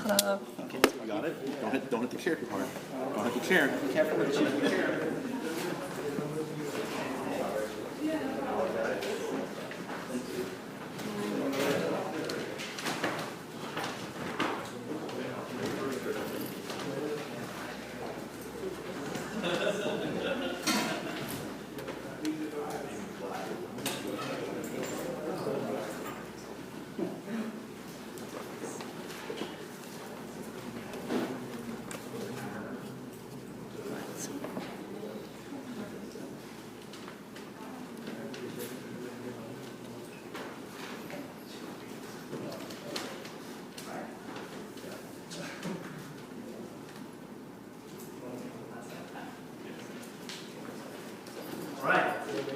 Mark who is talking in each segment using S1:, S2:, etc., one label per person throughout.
S1: Hello.
S2: Okay, you got it? Don't hit the chair too hard. Don't hit the chair. Be careful with the chair.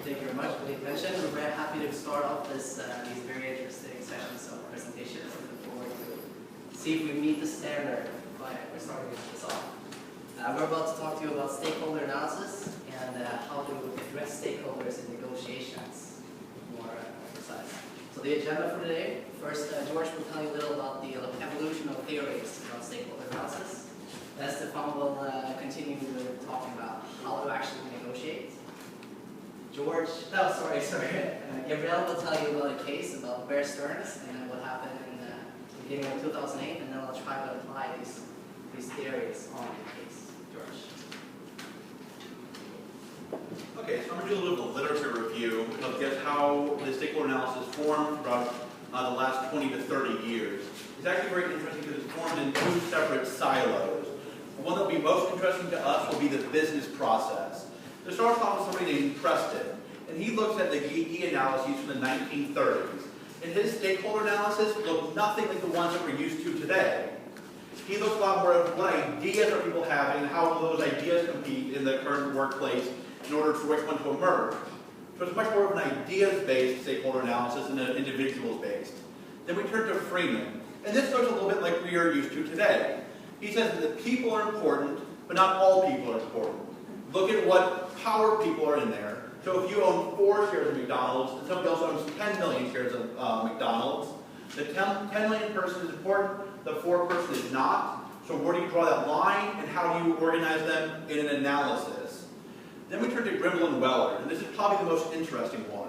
S1: Thank you very much for the attention. We're very happy to start off these very interesting sessions of presentations. Looking forward to see if we meet the standard by starting this off. We're about to talk to you about stakeholder analysis and how to address stakeholders in negotiations more precise. So the agenda for today, first George will tell you a little about the evolution of theories about stakeholder analysis. Then Stefan will continue with talking about how to actually negotiate. Gabrielle will tell you about a case about Bear Stearns and what happened in the beginning of 2008, and then I'll try to apply these theories on the case. George.
S2: Okay, so I'm going to do a little bit of literature review of just how the stakeholder analysis formed throughout the last 20 to 30 years. It's actually very interesting because it's formed in two separate silos. The one that will be most interesting to us will be the business process. It starts off with somebody named Preston, and he looks at the GE analyses from the 1930s. And his stakeholder analysis looked nothing like the ones that we're used to today. He looks a lot more at what ideas are people having and how those ideas compete in the current workplace in order for which one to emerge. So it's much more of an ideas-based stakeholder analysis than an individuals-based. Then we turn to Freeman, and this goes a little bit like we are used to today. He says that the people are important, but not all people are important. Look at what power people are in there. So if you own 4 shares of McDonald's and somebody else owns 10 million shares of McDonald's, the 10 million person is important, the 4 person is not. So where do you draw that line and how do you organize them in an analysis? Then we turn to Grimble and Weller, and this is probably the most interesting one.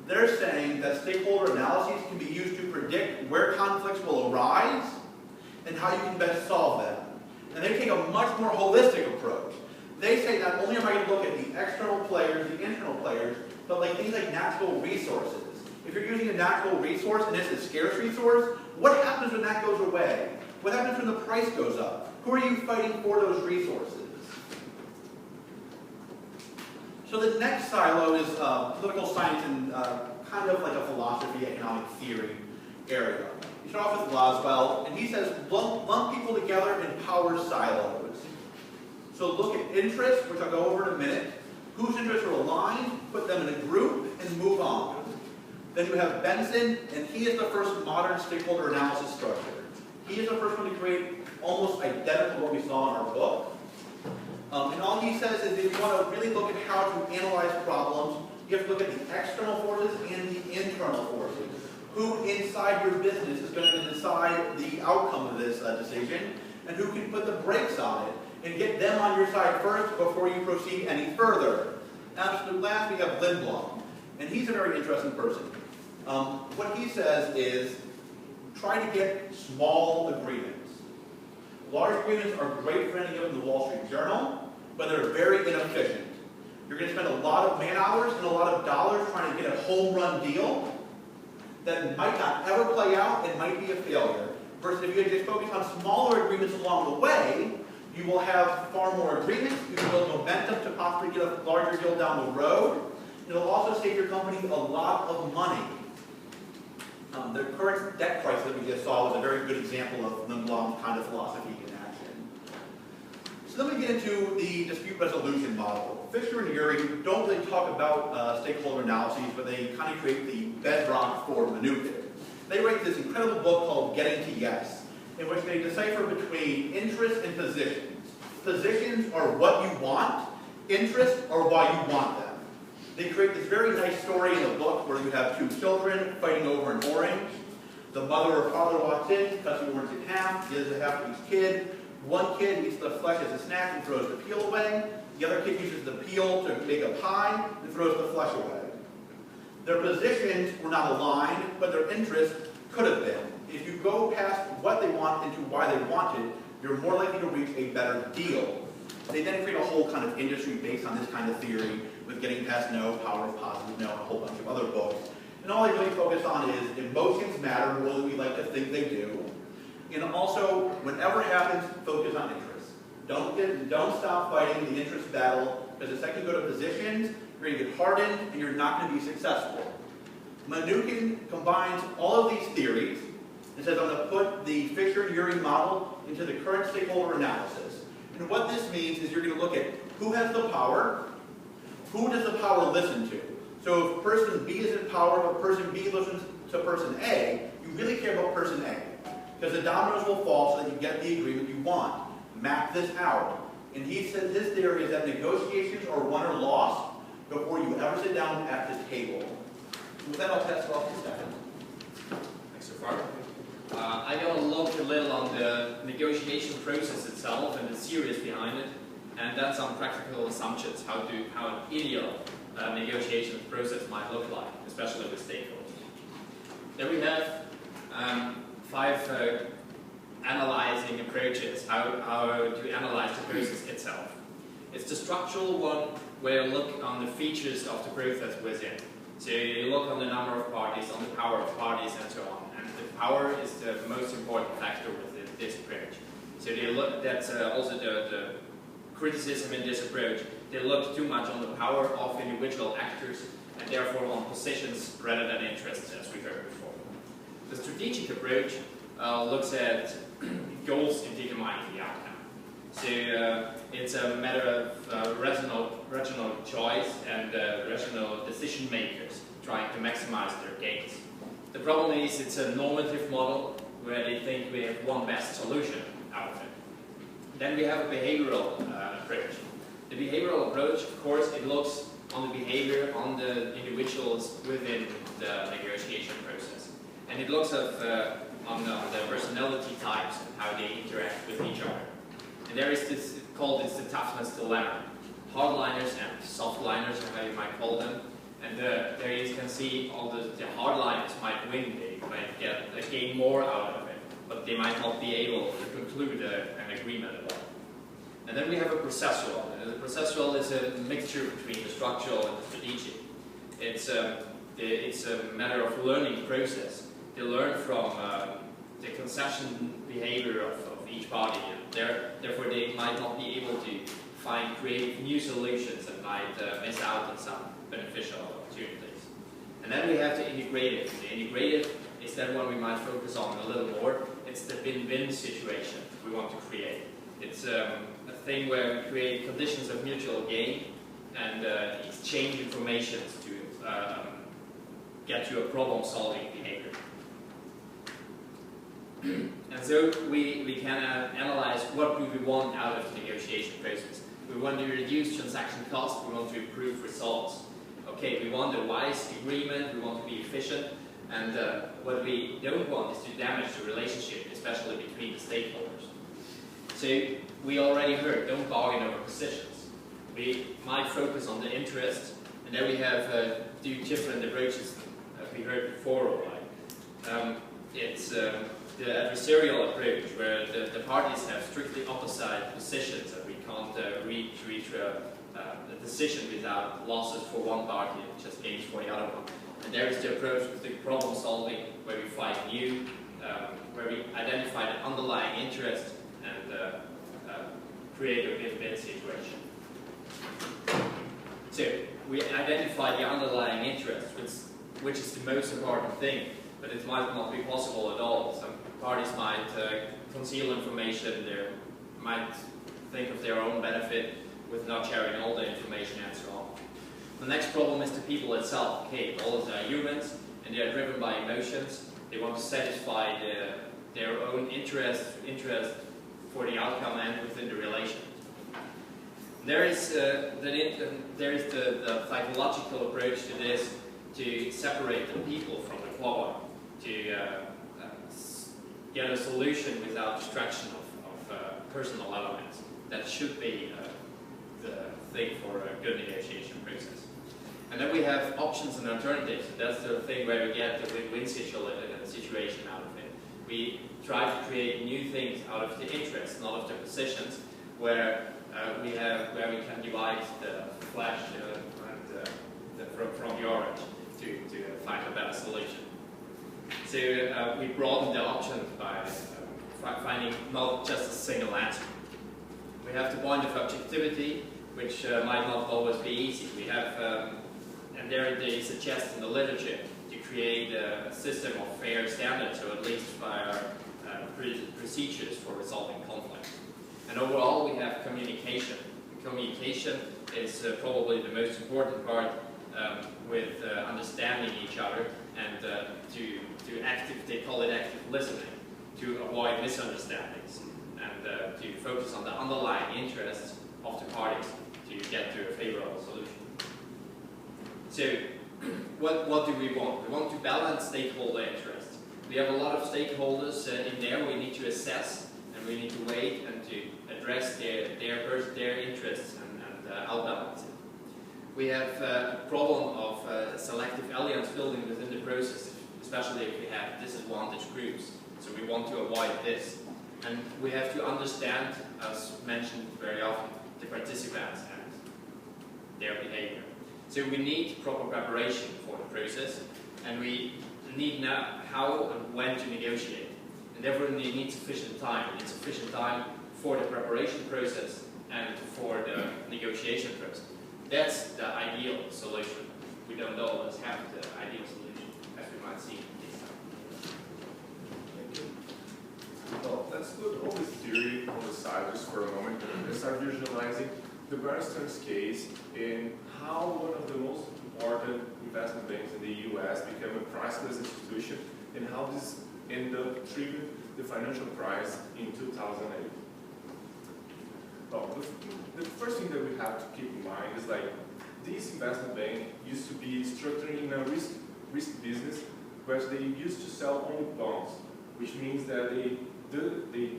S2: They're saying that stakeholder analyses can be used to predict where conflicts will arise and how you can best solve them. And they take a much more holistic approach. They say not only am I going to look at the external players, the internal players, but like things like natural resources. If you're using a natural resource and it's a scarce resource, what happens when that goes away? What happens when the price goes up? Who are you fighting for those resources? So the next silo is political science and kind of like a philosophy, economic theory area. You start off with Laswell, and he says lump people together in power silos. So look at interests, which I'll go over in a minute. Whose interests are aligned, put them in a group, and move on. Then you have Benson, and he is the first modern stakeholder analysis structure. He is the first one to create almost identical to what we saw in our book. And all he says is if you want to really look at how to analyze problems, you have to look at the external forces and the internal forces. Who inside your business is going to decide the outcome of this decision, and who can put the brakes on it, and get them on your side first before you proceed any further. Absolute last, we have Lindblom, and he's a very interesting person. What he says is, try to get small agreements. Large agreements are great for any given the Wall Street Journal, but they're very inefficient. You're going to spend a lot of man hours and a lot of dollars trying to get a home run deal that might not ever play out and might be a failure. Versus if you just focus on smaller agreements along the way, you will have far more agreements, you can build momentum to possibly get a larger deal down the road. It'll also save your company a lot of money. The current debt crisis that we just saw was a very good example of Lindblom's kind of philosophy in action. So then we get into the dispute resolution model. Fisher and Urey don't really talk about stakeholder analyses, but they kind of create the bedrock for Mnookin. They write this incredible book called Getting to Yes, in which they decipher between interests and positions. Positions are what you want, interests are why you want them. They create this very nice story in the book where you have 2 children fighting over an orange. The The mother or father walks in, cuts the orange in half, gives a half to each kid. One kid eats the flesh as a snack and throws the peel away. The other kid uses the peel to make a pie and throws the flesh away. Their positions were not aligned, but their interests could have been. If you go past what they want into why they want it, you're more likely to reach a better deal. They then create a whole kind of industry based on this kind of theory, with Getting Past No, Power of Positive No, and a whole bunch of other books. And all they really focus on is emotions matter more than we like to think they do. And also, whatever happens, focus on interest. Don't stop fighting the interest battle, because the second you go to positions, you're going to get hardened and you're not going to be successful. Mnookin combines all of these theories and says, I'm going to put the Fisher and Urey model into the current stakeholder analysis. And what this means is you're going to look at who has the power, who does the power listen to. So if person B is in power, but person B listens to person A, you really care about person A. Because the dominoes will fall so that you get the agreement you want. Map this out. And he said his theory is that negotiations are won or lost before you ever sit down at the table. With that, I'll pass it off to Stefan.
S3: Thanks so far. I'm going to look a little on the negotiation process itself and the theories behind it, and then some practical assumptions how an ideal negotiation process might look like, especially with stakeholders. Then we have 5 analyzing approaches, how to analyze the process itself. It's the structural one, where you look on the features of the process within. So you look on the number of parties, on the power of parties, and so on. And the power is the most important factor within this approach. So they look, that's also the criticism in this approach. They look too much on the power of individual actors, and therefore on positions rather than interests, as we heard before. The strategic approach looks at goals in determining the outcome. So it's a matter of rational choice and rational decision makers trying to maximize their gains. The problem is it's a normative model where they think we have one best solution out of it. Then we have a behavioral approach. The behavioral approach, of course, it looks on the behavior on the individuals within the negotiation process. And it looks at on the personality types and how they interact with each other. And there is this, the toughness dilemma. Hardliners and softliners, or how you might call them. And there you can see all the hardliners might win, they might gain more out of it, but they might not be able to conclude an agreement at all. And then we have a processual. And the processual is a mixture between the structural and the strategic. It's a matter of learning process. They learn from the concession behavior of each party, and therefore they might not be able to find creative new solutions and might miss out on some beneficial opportunities. And then we have the integrative. The integrative is that one we might focus on a little more. It's the win-win situation we want to create. It's a thing where we create conditions of mutual gain and exchange information to get to a problem-solving behavior. And so we can analyze what do we want out of the negotiation process. We want to reduce transaction costs, we want to improve results. Okay, we want a wise agreement, we want to be efficient, and what we don't want is to damage the relationship, especially between the stakeholders. So we already heard, don't bargain over positions. We might focus on the interest, and then we have 2 different approaches, as we heard before already. It's the adversarial approach, where the parties have strictly opposite positions and we can't reach a decision without losses for one party and just gains for the other one. And there is the approach of the problem solving, where we find where we identify the underlying interest and create a win-win situation. So we identify the underlying interest, which is the most important thing, but it might not be possible at all. Some parties might conceal information, they might think of their own benefit with not sharing all the information and so on. The next problem is the people itself. Okay, all of them are humans and they are driven by emotions. They want to satisfy their own interest for the outcome and within the relation. There is the psychological approach to this, to separate the people from the quality, to get a solution without distraction of personal elements. That should be the thing for a good negotiation process. And then we have options and alternatives. That's the thing where we get the win-win situation out of it. We try to create new things out of the interests, not of the positions, where we can divide the flesh from the orange to find a better solution. So we broaden the options by finding not just a single answer. We have the point of objectivity, which might not always be easy. We have, and there they suggest in the literature to create a system of fair standards, or at least by our procedures for resolving conflicts. And overall, we have communication. Communication is probably the most important part with understanding each other and they call it active listening, to avoid misunderstandings and to focus on the underlying interests of the parties to get to a favorable solution. So, what do we want? We want to balance stakeholder interests. We have a lot of stakeholders in there we need to assess, and we need to wait and to address their interests and outbalance it. We have a problem of selective alliance building within the process, especially if we have disadvantaged groups. So we want to avoid this. And we have to understand, as mentioned very often, the participants and their behavior. So we need proper preparation for the process, and we need now how and when to negotiate. And therefore we need sufficient time. We need sufficient time for the preparation process and for the negotiation process. That's the ideal solution. We don't always have the ideal solution, as we might see this time.
S4: Thank you. Well, let's put all this theory on the side just for a moment and start visualizing the Bear Stearns case and how one of the most important investment banks in the US became a priceless institution and how this ended up triggering the financial crisis in 2008. Well, the first thing that we have to keep in mind is like this investment bank used to be structured in a risk business where they used to sell only bonds, which means that they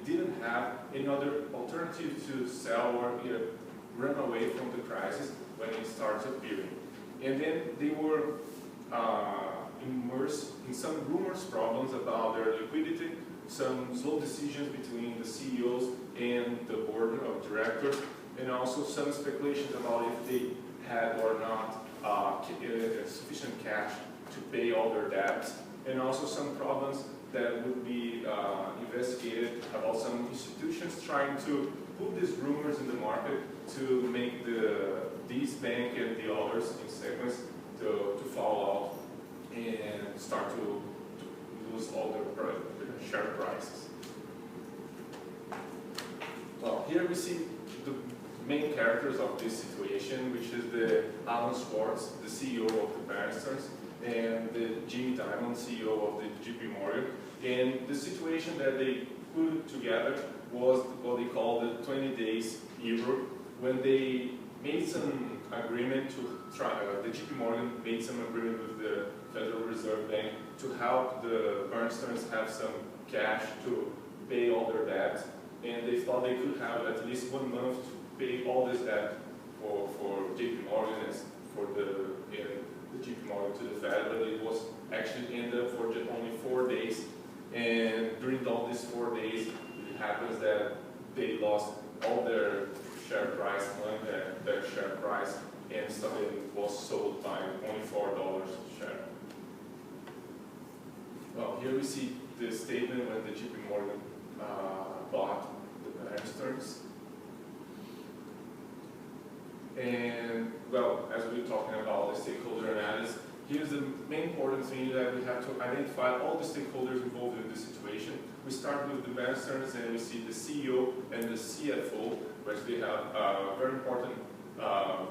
S4: didn't have any other alternative to sell or run away from the crisis when it started appearing. And then they were immersed in some rumors, problems about their liquidity, some slow decisions between the CEOs and the board of directors, and also some speculations about if they had or not sufficient cash to pay all their debts, and also some problems that would be investigated about some institutions trying to put these rumors in the market to make this bank and the others in sequence to fall out and start to lose all their share prices. Well, here we see the main characters of this situation, which is the Alan Schwartz, the CEO of the Bear Stearns, and the Jimmy Dimon, CEO of the JP Morgan. And the situation that they put together was what they call the 20 days era, when they made some agreement to try, the JP Morgan made some agreement with the Federal Reserve Bank to help the Bear Stearns have some cash to pay all their debts. And they thought they could have at least 1 month to pay all this debt for JP Morgan and for the JP Morgan to the Fed, but it was actually ended up for just only 4 days. And during all these 4 days, it happens that they lost all their share price, their share price, and something was sold by only $4 a share. Well, here we see the statement when the JP Morgan bought the Bear Stearns. And, well, as we're talking about the stakeholder analysis, here's the main important thing that we have to identify all the stakeholders involved in this situation. We start with the Bear Stearns and we see the CEO and the CFO, which they have a very important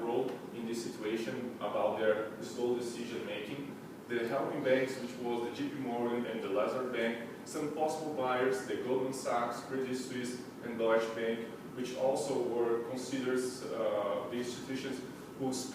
S4: role in this situation about their slow decision making. The helping banks, which was the JP Morgan and the Lazard Bank, some possible buyers, the Goldman Sachs, Credit Suisse, and Deutsche Bank, which also were considered the institutions whose